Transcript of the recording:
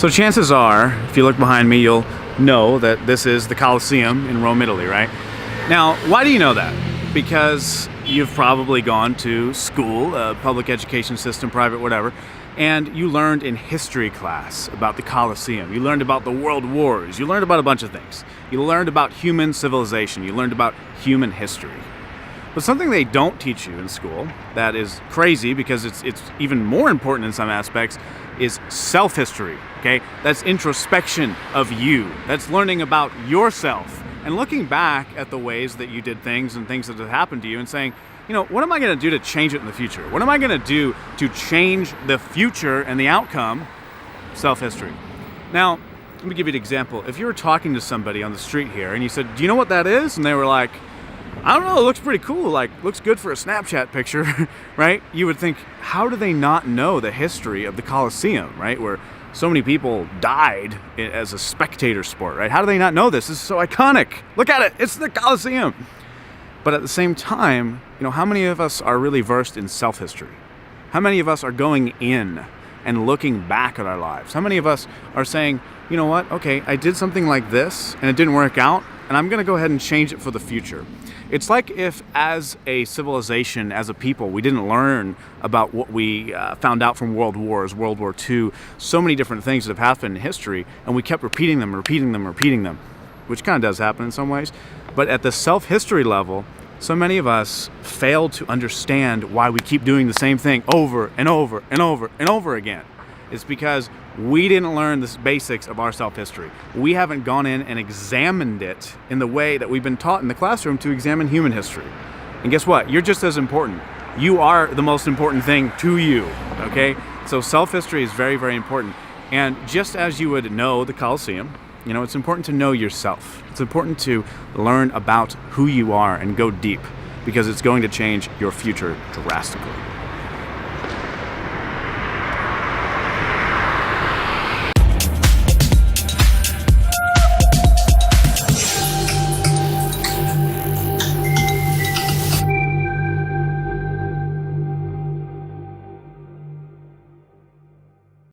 So chances are, if you look behind me, you'll know that this is the Colosseum in Rome, Italy, right? Now, why do you know that? Because you've probably gone to school, public education system, private, whatever, and you learned in history class about the Colosseum. You learned about the world wars. You learned about a bunch of things. You learned about human civilization. You learned about human history. But something they don't teach you in school that is crazy because it's even more important in some aspects is self-history, okay? That's introspection of you. That's learning about yourself and looking back at the ways that you did things and things that have happened to you and saying, you know, what am I going to do to change it in the future? What am I going to do to change the future and the outcome? Self-history. Now, let me give you an example. If you were talking to somebody on the street here and you said, do you know what that is? And they were like, I don't know, it looks pretty cool, like, looks good for a Snapchat picture, right? You would think, how do they not know the history of the Colosseum, right? Where so many people died as a spectator sport, right? How do they not know this? This is so iconic. Look at it, it's the Colosseum. But at the same time, you know, how many of us are really versed in self-history? How many of us are going in and looking back at our lives? How many of us are saying, you know what, okay, I did something like this and it didn't work out, and I'm gonna go ahead and change it for the future. It's like if as a civilization, as a people, we didn't learn about what we found out from world wars, World War II, so many different things that have happened in history, and we kept repeating them, which kind of does happen in some ways. But at the self-history level, so many of us fail to understand why we keep doing the same thing over and over and over and over again. It's because we didn't learn the basics of our self-history. We haven't gone in and examined it in the way that we've been taught in the classroom to examine human history. And guess what? You're just as important. You are the most important thing to you, okay? So self-history is very, very important. And just as you would know the Colosseum, you know, it's important to know yourself. It's important to learn about who you are and go deep, because it's going to change your future drastically.